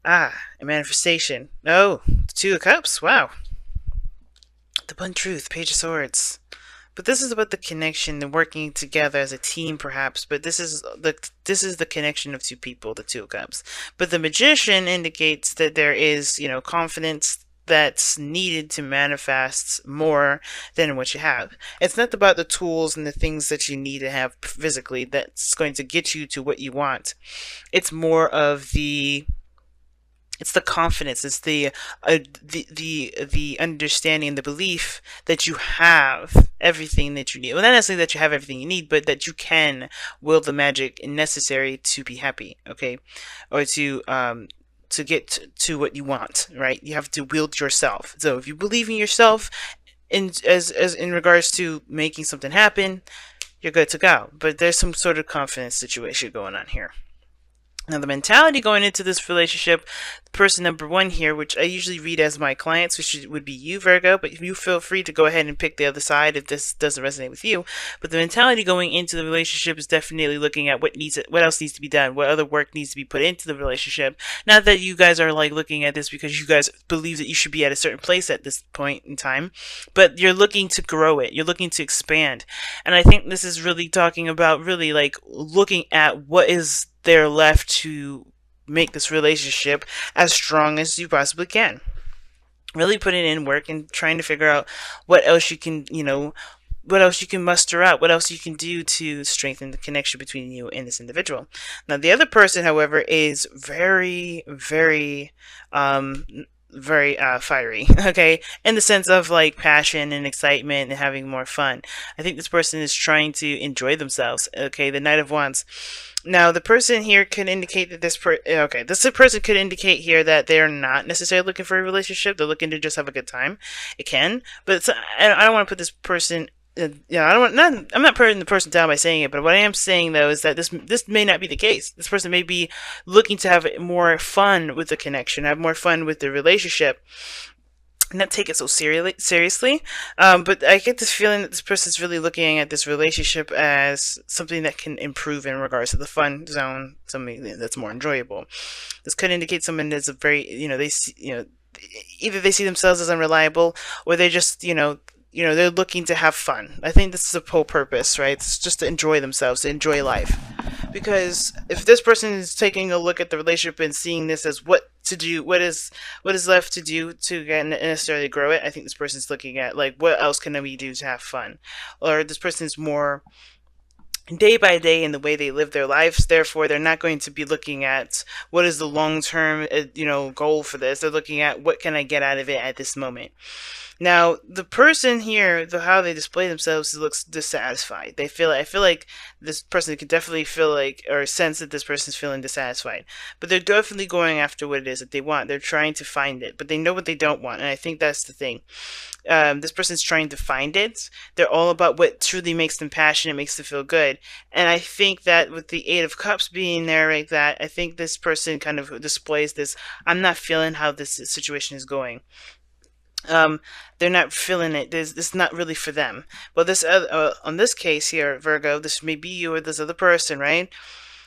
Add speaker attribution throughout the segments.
Speaker 1: A manifestation. Oh, the Two of Cups. Wow. The Blunt Truth, Page of Swords. But this is about the connection and working together as a team, perhaps. But this is the connection of two people, the Two of Cups. But the Magician indicates that there is, confidence that's needed to manifest more than what you have. It's not about the tools and the things that you need to have physically that's going to get you to what you want. It's more of the confidence, it's the understanding, the belief that you have everything that you need. Well, not necessarily that you have everything you need, but that you can will the magic necessary to be happy, okay, or to get to what you want. Right? You have to wield yourself. So if you believe in yourself, as in regards to making something happen, you're good to go. But there's some sort of confidence situation going on here. Now, the mentality going into this relationship, person number one here, which I usually read as my clients, which would be you, Virgo, but you feel free to go ahead and pick the other side if this doesn't resonate with you. But the mentality going into the relationship is definitely looking at what else needs to be done, what other work needs to be put into the relationship. Not that you guys are like looking at this because you guys believe that you should be at a certain place at this point in time, but you're looking to grow it, you're looking to expand. And I think this is really talking about really like looking at what is there left to make this relationship as strong as you possibly can. Really putting in work and trying to figure out what else you can, what else you can muster out, what else you can do to strengthen the connection between you and this individual. Now, the other person, however, is very, very, very fiery, okay, in the sense of like passion and excitement and having more fun. I think this person is trying to enjoy themselves, okay. The Knight of Wands. Now, the person here could indicate that this person could indicate here that they're not necessarily looking for a relationship. They're looking to just have a good time. It can, but I don't want to put this person. I don't want. I'm not putting the person down by saying it, but what I am saying though is that this may not be the case. This person may be looking to have more fun with the connection, have more fun with the relationship, not take it so seriously. But I get this feeling that this person's really looking at this relationship as something that can improve in regards to the fun zone, something that's more enjoyable. This could indicate someone that's a very, they see, either they see themselves as unreliable, or they just, they're looking to have fun. I think this is the whole purpose, right? It's just to enjoy themselves, to enjoy life. Because if this person is taking a look at the relationship and seeing this as what to do, what is left to do to get necessarily grow it, I think this person's looking at like what else can we do to have fun, or this person's more day by day in the way they live their lives. Therefore, they're not going to be looking at what is the long term, goal for this. They're looking at what can I get out of it at this moment. Now, the person here, how they display themselves, looks dissatisfied. I feel like this person can definitely feel like, or sense that this person's feeling dissatisfied. But they're definitely going after what it is that they want. They're trying to find it, but they know what they don't want. And I think that's the thing. This person's trying to find it. They're all about what truly makes them passionate, makes them feel good. And I think that with the Eight of Cups being there like that, I think this person kind of displays this, I'm not feeling how this situation is going. They're not feeling it. This not really for them. Well, this on this case here, Virgo, this may be you or this other person, right?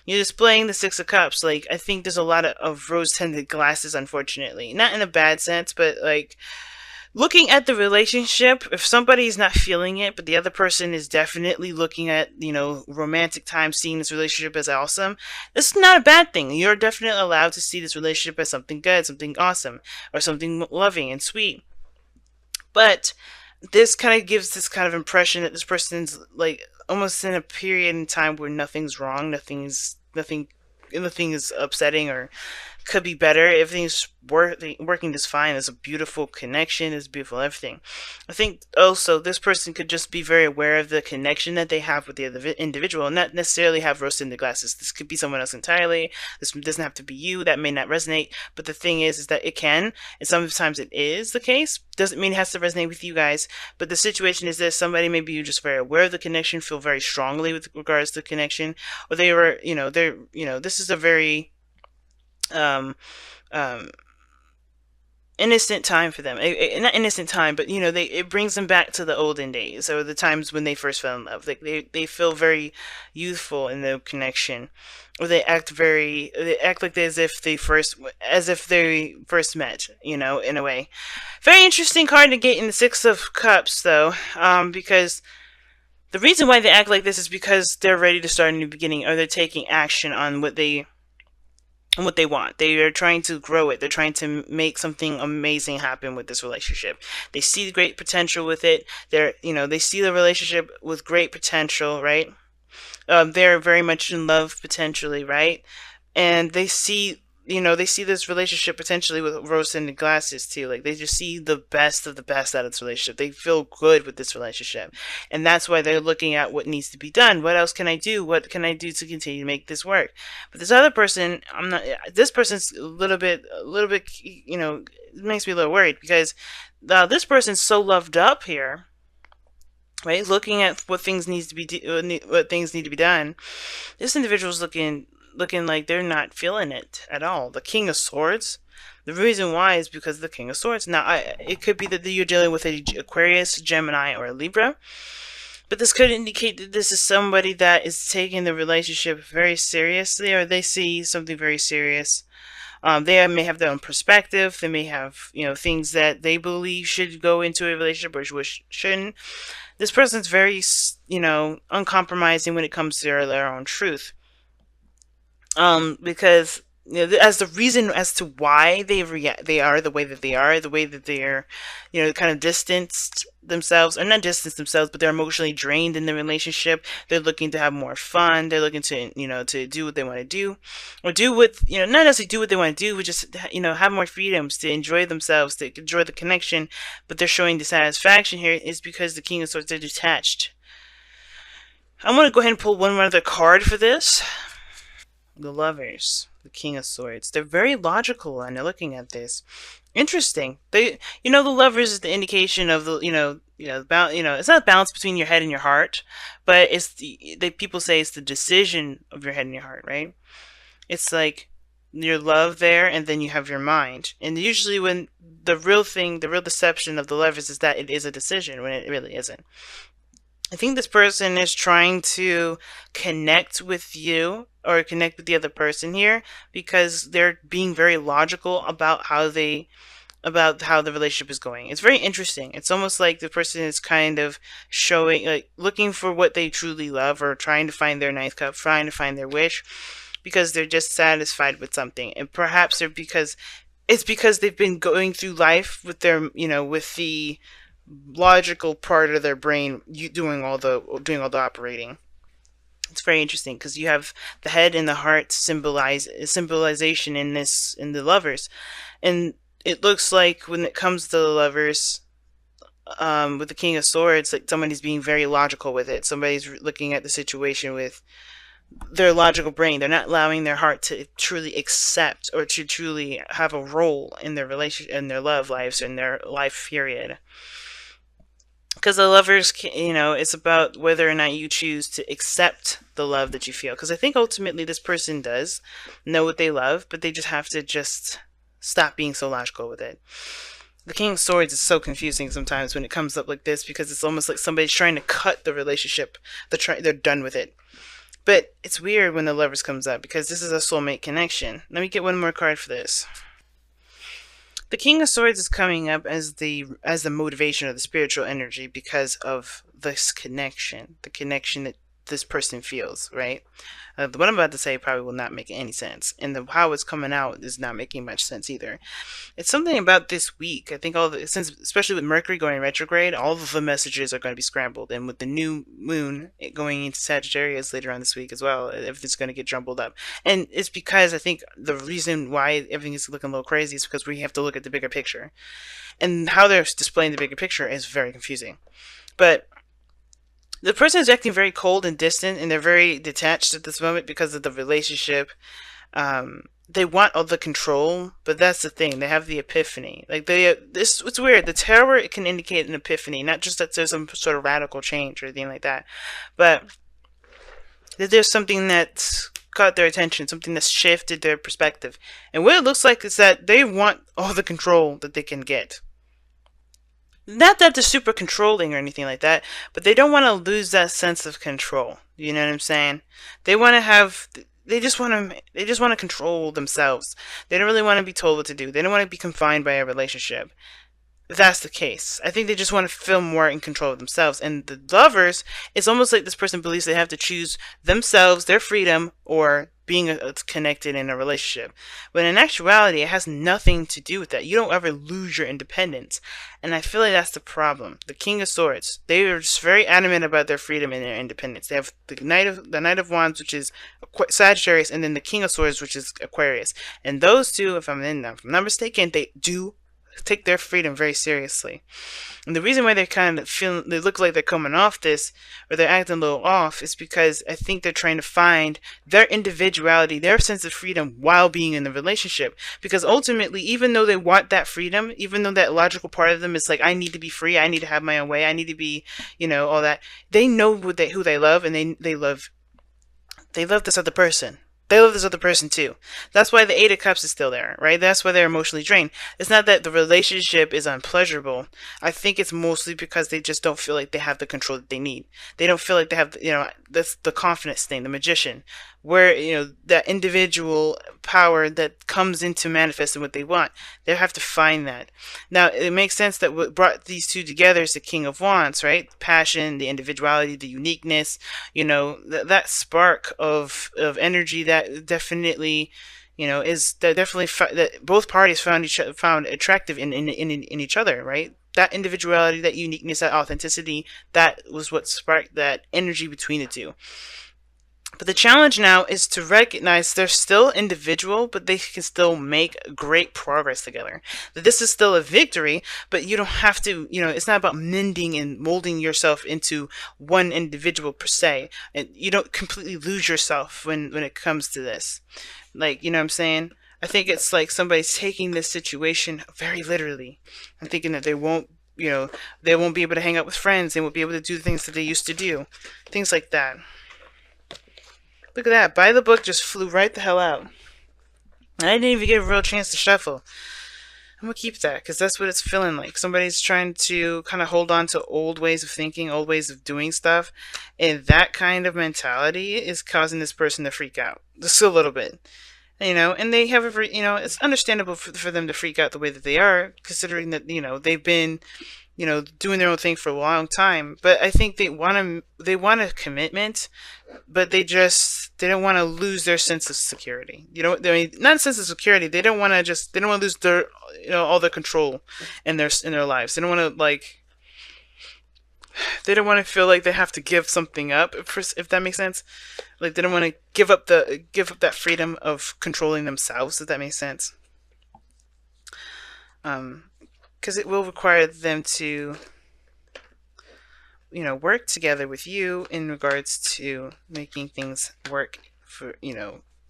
Speaker 1: You're displaying the Six of Cups. Like, I think there's a lot of rose-tinted glasses, unfortunately. Not in a bad sense, but like looking at the relationship, if somebody's not feeling it, but the other person is definitely looking at, romantic time, seeing this relationship as awesome, this is not a bad thing. You're definitely allowed to see this relationship as something good, something awesome, or something loving and sweet. But this kind of gives this kind of impression that this person's like almost in a period in time where nothing's wrong, nothing is upsetting or could be better. Everything's working just fine. There's a beautiful connection. There's beautiful everything. I think also this person could just be very aware of the connection that they have with the other individual and not necessarily have rose tinted glasses. This could be someone else entirely. This doesn't have to be you. That may not resonate. But the thing is that it can, and sometimes it is the case. Doesn't mean it has to resonate with you guys. But the situation is this: somebody maybe you're just very aware of the connection, feel very strongly with regards to the connection, or they were, this is a very um, um, innocent time for them. Not innocent time, but it brings them back to the olden days or the times when they first fell in love. Like they feel very youthful in their connection, or they act like as if they first met. In a way. Very interesting card to get in the Six of Cups, though, because the reason why they act like this is because they're ready to start a new beginning, or they're taking action on what they want. They are trying to grow it. They're trying to make something amazing happen with this relationship. They see great potential with it. They see the relationship with great potential, right? They're very much in love potentially, right? And they see this relationship potentially with rose tinted glasses too. Like they just see the best of the best out of this relationship. They feel good with this relationship, and that's why they're looking at what needs to be done. What else can I do? What can I do to continue to make this work? But this other person, I'm not. This person's a little bit. It makes me a little worried because this person's so loved up here, right? Looking at what things what things need to be done. This individual's looking like they're not feeling it at all. The King of Swords. The reason why is because of the King of Swords. Now, it could be that you're dealing with an Aquarius, Gemini, or a Libra, but this could indicate that this is somebody that is taking the relationship very seriously, or they see something very serious. They may have their own perspective. They may have, things that they believe should go into a relationship or which shouldn't. This person's very, uncompromising when it comes to their own truth. Because as the reason as to why they are the way that they are, the way that they're, kind of distanced themselves, or not distanced themselves, but they're emotionally drained in the relationship. They're looking to have more fun. They're looking to, to do what they want to do, or do what, not necessarily do what they want to do, but just, have more freedoms to enjoy themselves, to enjoy the connection. But they're showing dissatisfaction here is because the King of Swords, they're detached. I want to go ahead and pull one other card for this. The Lovers, the King of Swords. They're very logical and they're looking at this. Interesting. The Lovers is the indication of the, it's not balance between your head and your heart, but people say it's the decision of your head and your heart, right? It's like your love there, and then you have your mind. And usually when the real deception of the Lovers is that it is a decision when it really isn't. I think this person is trying to connect with you or connect with the other person here because they're being very logical about how the relationship is going. It's very interesting. It's almost like the person is kind of showing, like, looking for what they truly love, or trying to find their ninth cup, trying to find their wish, because they're just satisfied with something. And perhaps it's because they've been going through life with their, with the logical part of their brain doing all the operating. It's very interesting because you have the head and the heart symbolization in the Lovers, and it looks like when it comes to the Lovers, with the King of Swords, like somebody's being very logical with it. Somebody's looking at the situation with their logical brain. They're not allowing their heart to truly accept or to truly have a role in their relationship, in their love lives, in their life period. Because the Lovers, it's about whether or not you choose to accept the love that you feel. Because I think ultimately this person does know what they love, but they just have to stop being so logical with it. The King of Swords is so confusing sometimes when it comes up like this, because it's almost like somebody's trying to cut the relationship. They're done with it. But it's weird when the Lovers comes up, because this is a soulmate connection. Let me get one more card for this. The King of Swords is coming up as the motivation of the spiritual energy because of this connection, the connection that this person feels, right? What I'm about to say probably will not make any sense, and how it's coming out is not making much sense either. It's something about this week. I think especially with Mercury going retrograde, all of the messages are going to be scrambled, and with the new moon going into Sagittarius later on this week as well, everything's going to get jumbled up. And it's because I think the reason why everything is looking a little crazy is because we have to look at the bigger picture, and how they're displaying the bigger picture is very confusing. But the person is acting very cold and distant, and they're very detached at this moment because of the relationship. They want all the control, but that's the thing. They have the epiphany. It's weird. The Tower, it can indicate an epiphany, not just that there's some sort of radical change or anything like that, but that there's something that's caught their attention, something that's shifted their perspective. And what it looks like is that they want all the control that they can get. Not that they're super controlling or anything like that, but they don't want to lose that sense of control. You know what I'm saying? They want to have they just want to control themselves. They don't really want to be told what to do. They don't want to be confined by a relationship. If that's the case, I think they just want to feel more in control of themselves. And the lovers, it's almost like this person believes they have to choose themselves, their freedom, or being connected in a relationship. But in actuality, it has nothing to do with that. You don't ever lose your independence. And I feel like that's the problem. The King of Swords, they are just very adamant about their freedom and their independence. They have the Knight of Wands, which is Sagittarius, and then the King of Swords, which is Aquarius. And those two, if I'm not mistaken, they do take their freedom very seriously. And the reason why they kind of feel, they look like they're coming off this, or they're acting a little off, is because I think they're trying to find their individuality, their sense of freedom while being in the relationship. Because ultimately, even though they want that freedom, even though that logical part of them is like, I need to be free, I need to have my own way, I need to be, all that, they know who they love, and they love this other person. They love this other person too. That's why the Eight of Cups is still there, right? That's why they're emotionally drained. It's not that the relationship is unpleasurable. I think it's mostly because they just don't feel like they have the control that they need. They don't feel like they have, that's the confidence thing, the magician, where, that individual power that comes into manifesting what they want. They have to find that. Now, it makes sense that what brought these two together is the King of Wands, right? Passion, the individuality, the uniqueness, that spark of energy that definitely, that both parties found attractive in each other, right? That individuality, that uniqueness, that authenticity, that was what sparked that energy between the two. But the challenge now is to recognize they're still individual, but they can still make great progress together. That this is still a victory, but you don't have to, it's not about mending and molding yourself into one individual per se. And you don't completely lose yourself when it comes to this. Like, you know what I'm saying? I think it's like somebody's taking this situation very literally. I'm thinking that they won't be able to hang out with friends. They won't be able to do the things that they used to do. Things like that. Look at that. Buy the book just flew right the hell out. And I didn't even get a real chance to shuffle. I'm going to keep that because that's what it's feeling like. Somebody's trying to kind of hold on to old ways of thinking, old ways of doing stuff. And that kind of mentality is causing this person to freak out. Just a little bit. And they have it's understandable for them to freak out the way that they are, considering that, they've been, doing their own thing for a long time. But I think they want a commitment, but they don't want to lose their sense of security. Not a sense of security. They don't want to lose their, all their control in their lives. They don't want to they don't want to feel like they have to give something up, if that makes sense. Like they don't want to give up that freedom of controlling themselves, if that makes sense. Because it will require them to, work together with you in regards to making things work for,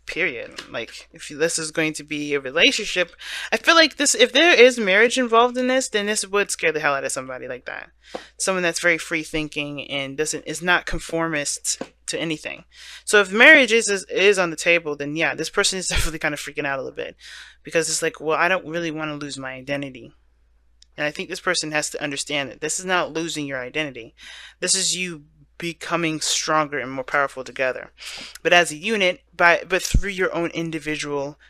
Speaker 1: period. Like, if this is going to be a relationship, I feel like if there is marriage involved in this, then this would scare the hell out of somebody like that. Someone that's very free thinking and is not conformist to anything. So if marriage is on the table, then yeah, this person is definitely kind of freaking out a little bit, because it's like, well, I don't really want to lose my identity. And I think this person has to understand that this is not losing your identity. This is you becoming stronger and more powerful together. But as a unit, but through your own individual